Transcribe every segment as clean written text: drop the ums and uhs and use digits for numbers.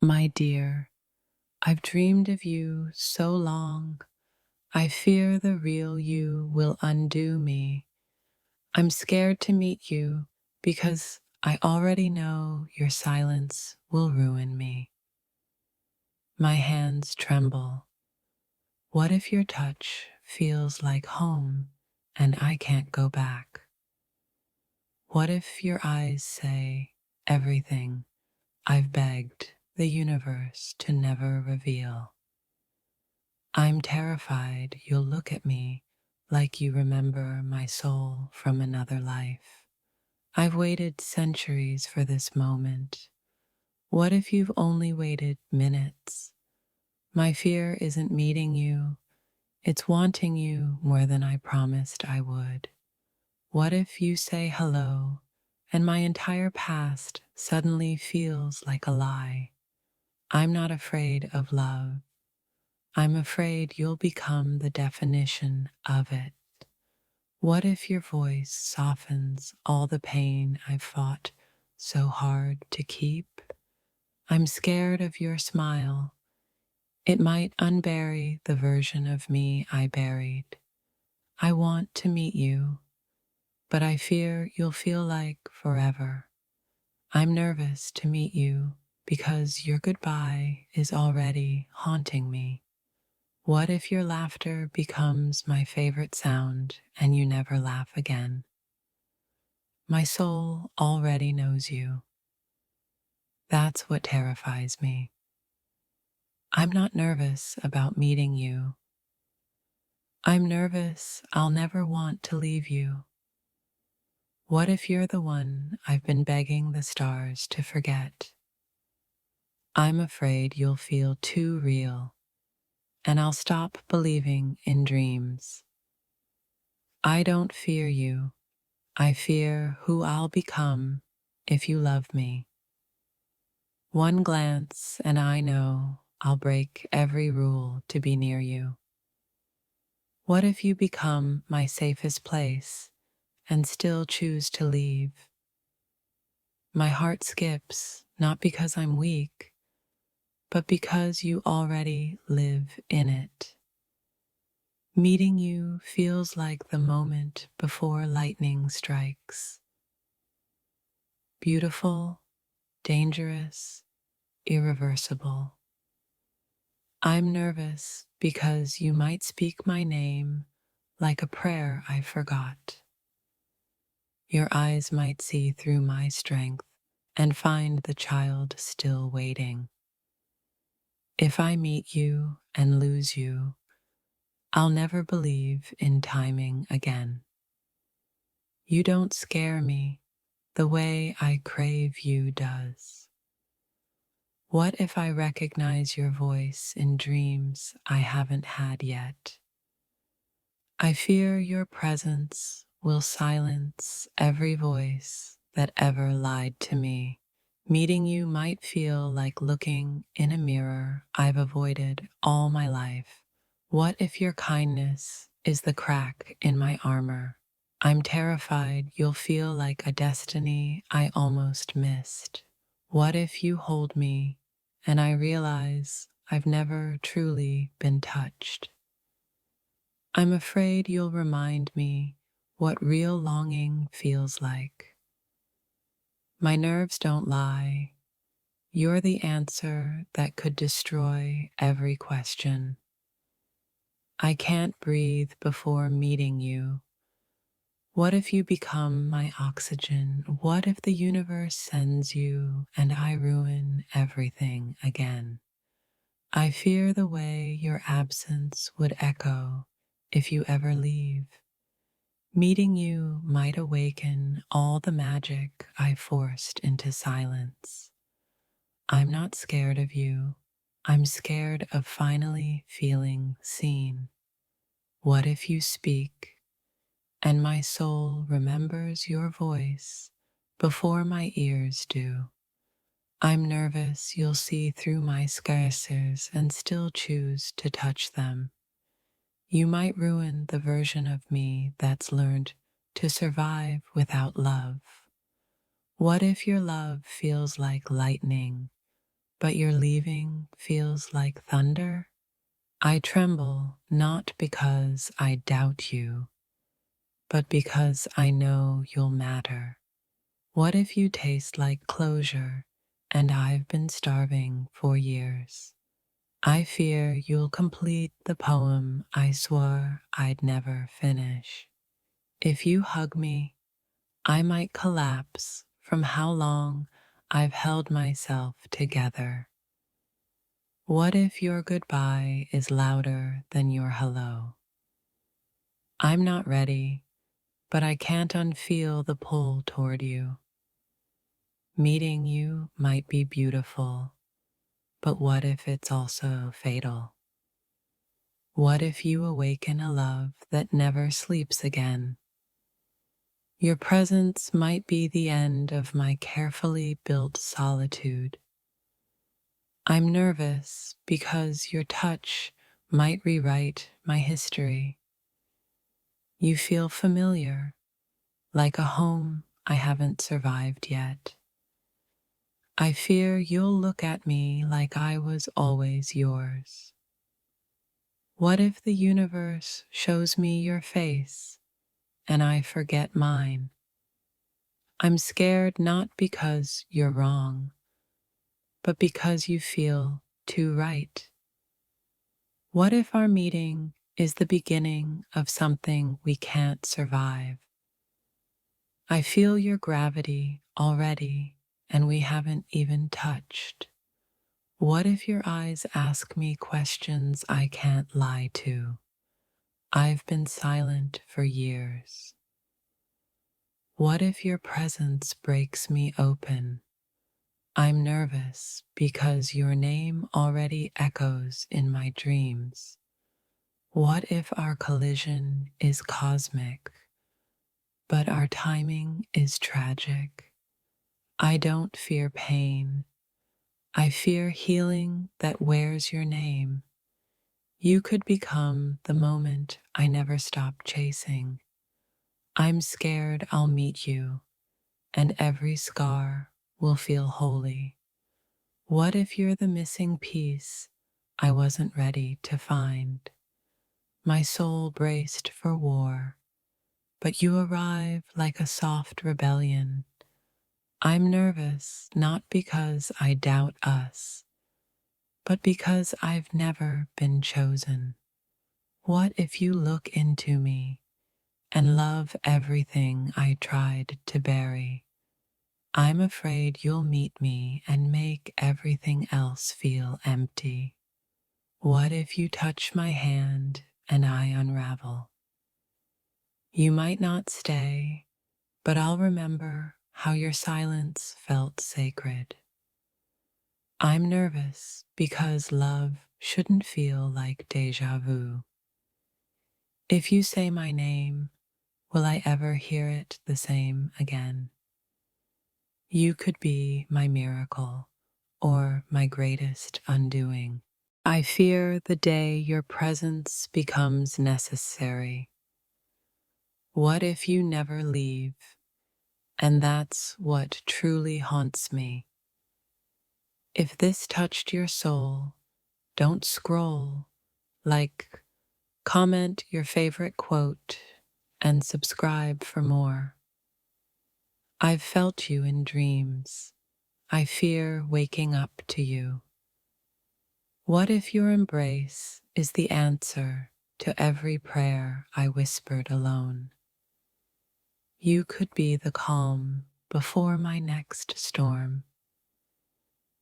My dear, I've dreamed of you so long. I fear the real you will undo me. I'm scared to meet you because I already know your silence will ruin me. My hands tremble. What if your touch feels like home and I can't go back? What if your eyes say everything I've begged the universe to never reveal? I'm terrified you'll look at me like you remember my soul from another life. I've waited centuries for this moment. What if you've only waited minutes? My fear isn't meeting you, it's wanting you more than I promised I would. What if you say hello and my entire past suddenly feels like a lie? I'm not afraid of love. I'm afraid you'll become the definition of it. What if your voice softens all the pain I've fought so hard to keep? I'm scared of your smile. It might unbury the version of me I buried. I want to meet you, but I fear you'll feel like forever. I'm nervous to meet you because your goodbye is already haunting me. What if your laughter becomes my favorite sound and you never laugh again? My soul already knows you. That's what terrifies me. I'm not nervous about meeting you. I'm nervous I'll never want to leave you. What if you're the one I've been begging the stars to forget? I'm afraid you'll feel too real, and I'll stop believing in dreams. I don't fear you. I fear who I'll become if you love me. One glance and I know I'll break every rule to be near you. What if you become my safest place and still choose to leave? My heart skips, not because I'm weak, but because you already live in it. Meeting you feels like the moment before lightning strikes. Beautiful, dangerous, irreversible. I'm nervous because you might speak my name like a prayer I forgot. Your eyes might see through my strength and find the child still waiting. If I meet you and lose you, I'll never believe in timing again. You don't scare me the way I crave you does. What if I recognize your voice in dreams I haven't had yet? I fear your presence will silence every voice that ever lied to me. Meeting you might feel like looking in a mirror I've avoided all my life. What if your kindness is the crack in my armor? I'm terrified you'll feel like a destiny I almost missed. What if you hold me and I realize I've never truly been touched? I'm afraid you'll remind me what real longing feels like. My nerves don't lie. You're the answer that could destroy every question. I can't breathe before meeting you. What if you become my oxygen? What if the universe sends you and I ruin everything again? I fear the way your absence would echo if you ever leave. Meeting you might awaken all the magic I forced into silence. I'm not scared of you. I'm scared of finally feeling seen. What if you speak and my soul remembers your voice before my ears do? I'm nervous you'll see through my scars and still choose to touch them. You might ruin the version of me that's learned to survive without love. What if your love feels like lightning, but your leaving feels like thunder? I tremble not because I doubt you, but because I know you'll matter. What if you taste like closure and I've been starving for years? I fear you'll complete the poem I swore I'd never finish. If you hug me, I might collapse from how long I've held myself together. What if your goodbye is louder than your hello? I'm not ready, but I can't unfeel the pull toward you. Meeting you might be beautiful, but what if it's also fatal? What if you awaken a love that never sleeps again? Your presence might be the end of my carefully built solitude. I'm nervous because your touch might rewrite my history. You feel familiar, like a home I haven't survived yet. I fear you'll look at me like I was always yours. What if the universe shows me your face and I forget mine? I'm scared not because you're wrong, but because you feel too right. What if our meeting is the beginning of something we can't survive? I feel your gravity already, and we haven't even touched. What if your eyes ask me questions I can't lie to? I've been silent for years. What if your presence breaks me open? I'm nervous because your name already echoes in my dreams. What if our collision is cosmic, but our timing is tragic? I don't fear pain. I fear healing that wears your name. You could become the moment I never stopped chasing. I'm scared I'll meet you, and every scar will feel holy. What if you're the missing piece I wasn't ready to find? My soul braced for war, but you arrive like a soft rebellion. I'm nervous not because I doubt us, but because I've never been chosen. What if you look into me and love everything I tried to bury? I'm afraid you'll meet me and make everything else feel empty. What if you touch my hand and I unravel? You might not stay, but I'll remember how your silence felt sacred. I'm nervous because love shouldn't feel like deja vu. If you say my name, will I ever hear it the same again? You could be my miracle or my greatest undoing. I fear the day your presence becomes necessary. What if you never leave? And that's what truly haunts me. If this touched your soul, don't scroll. Like, comment your favorite quote and subscribe for more. I've felt you in dreams. I fear waking up to you. What if your embrace is the answer to every prayer I whispered alone? You could be the calm before my next storm.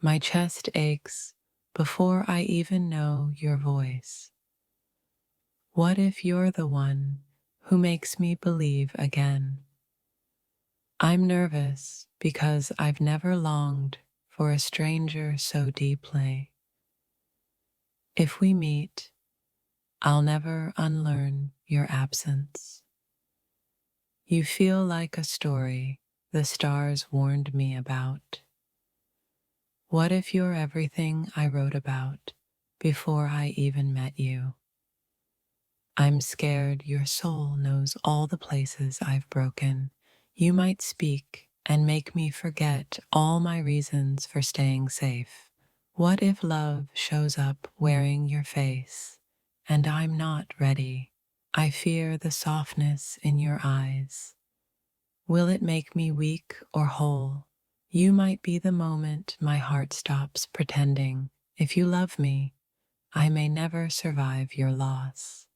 My chest aches before I even know your voice. What if you're the one who makes me believe again? I'm nervous because I've never longed for a stranger so deeply. If we meet, I'll never unlearn your absence. You feel like a story the stars warned me about. What if you're everything I wrote about before I even met you? I'm scared your soul knows all the places I've broken. You might speak and make me forget all my reasons for staying safe. What if love shows up wearing your face, and I'm not ready? I fear the softness in your eyes. Will it make me weak or whole? You might be the moment my heart stops pretending. If you love me, I may never survive your loss.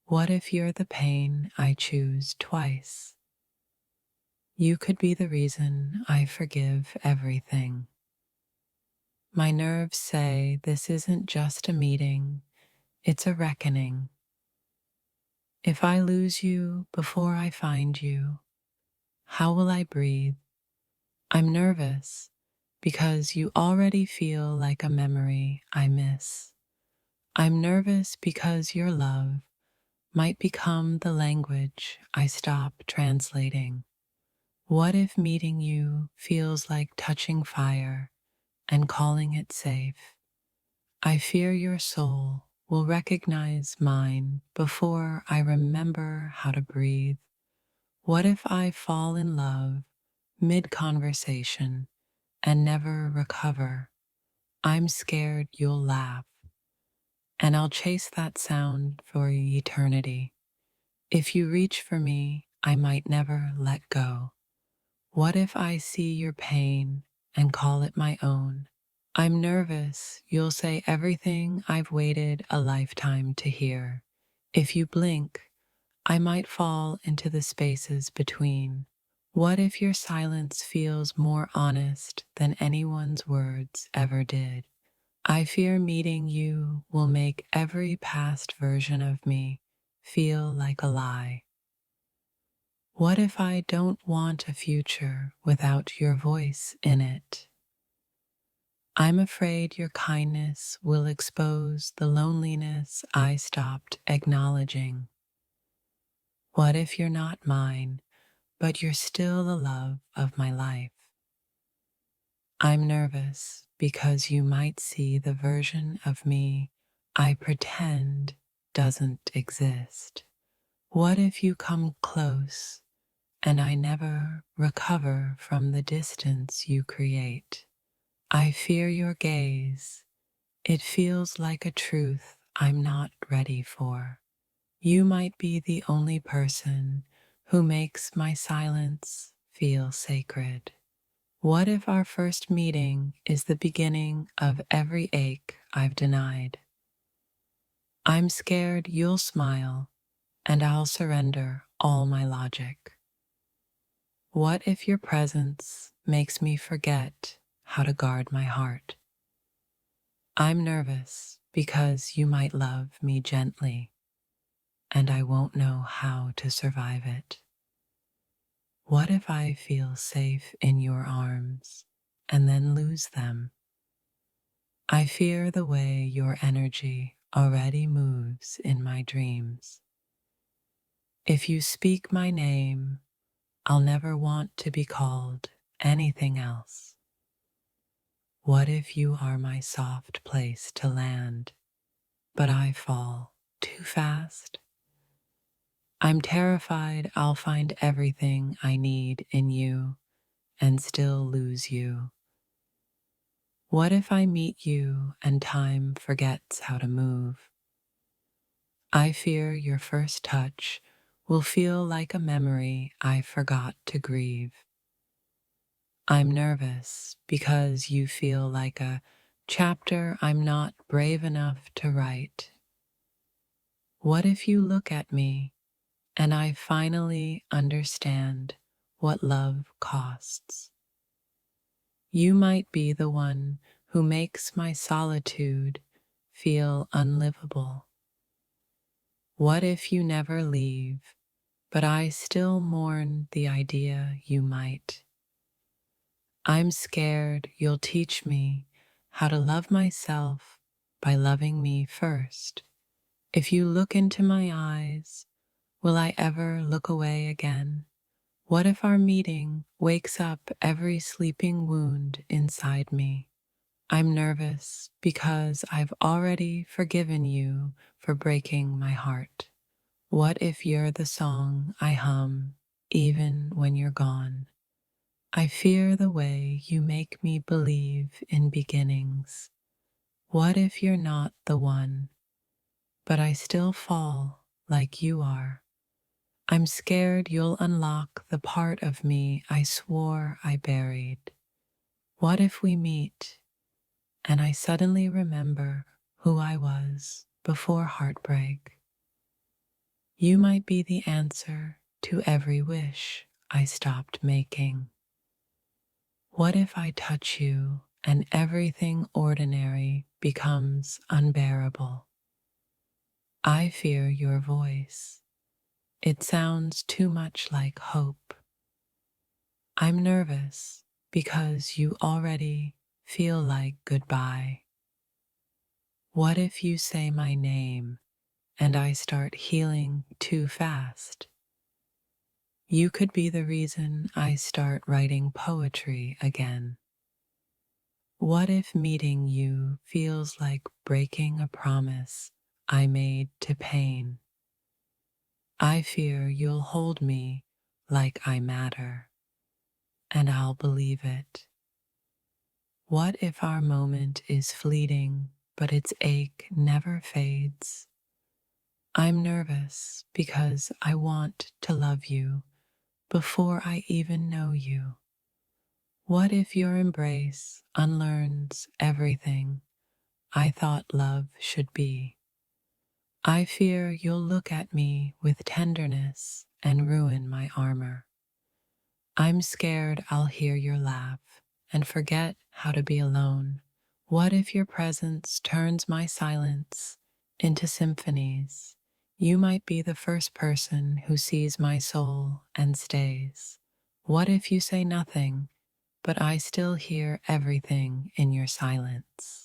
What if you're the pain I choose twice? You could be the reason I forgive everything. My nerves say this isn't just a meeting, it's a reckoning. If I lose you before I find you, how will I breathe? I'm nervous because you already feel like a memory I miss. I'm nervous because your love might become the language I stop translating. What if meeting you feels like touching fire and calling it safe? I fear your soul will recognize mine before I remember how to breathe. What if I fall in love mid-conversation and never recover? I'm scared you'll laugh, and I'll chase that sound for eternity. If you reach for me, I might never let go. What if I see your pain and call it my own? I'm nervous you'll say everything I've waited a lifetime to hear. If you blink, I might fall into the spaces between. What if your silence feels more honest than anyone's words ever did? I fear meeting you will make every past version of me feel like a lie. What if I don't want a future without your voice in it? I'm afraid your kindness will expose the loneliness I stopped acknowledging. What if you're not mine, but you're still the love of my life? I'm nervous because you might see the version of me I pretend doesn't exist. What if you come close and I never recover from the distance you create? I fear your gaze. It feels like a truth I'm not ready for. You might be the only person who makes my silence feel sacred. What if our first meeting is the beginning of every ache I've denied? I'm scared you'll smile and I'll surrender all my logic. What if your presence makes me forget how to guard my heart? I'm nervous because you might love me gently and I won't know how to survive it. What if I feel safe in your arms and then lose them? I fear the way your energy already moves in my dreams. If you speak my name, I'll never want to be called anything else. What if you are my soft place to land, but I fall too fast? I'm terrified I'll find everything I need in you and still lose you. What if I meet you and time forgets how to move? I fear your first touch will feel like a memory I forgot to grieve. I'm nervous because you feel like a chapter I'm not brave enough to write. What if you look at me and I finally understand what love costs? You might be the one who makes my solitude feel unlivable. What if you never leave, but I still mourn the idea you might? I'm scared you'll teach me how to love myself by loving me first. If you look into my eyes, will I ever look away again? What if our meeting wakes up every sleeping wound inside me? I'm nervous because I've already forgiven you for breaking my heart. What if you're the song I hum even when you're gone? I fear the way you make me believe in beginnings. What if you're not the one, but I still fall like you are? I'm scared you'll unlock the part of me I swore I buried. What if we meet and I suddenly remember who I was before heartbreak? You might be the answer to every wish I stopped making. What if I touch you and everything ordinary becomes unbearable? I fear your voice. It sounds too much like hope. I'm nervous because you already feel like goodbye. What if you say my name and I start healing too fast? You could be the reason I start writing poetry again. What if meeting you feels like breaking a promise I made to pain? I fear you'll hold me like I matter, and I'll believe it. What if our moment is fleeting, but its ache never fades? I'm nervous because I want to love you before I even know you. What if your embrace unlearns everything I thought love should be? I fear you'll look at me with tenderness and ruin my armor. I'm scared I'll hear your laugh and forget how to be alone. What if your presence turns my silence into symphonies? You might be the first person who sees my soul and stays. What if you say nothing, but I still hear everything in your silence?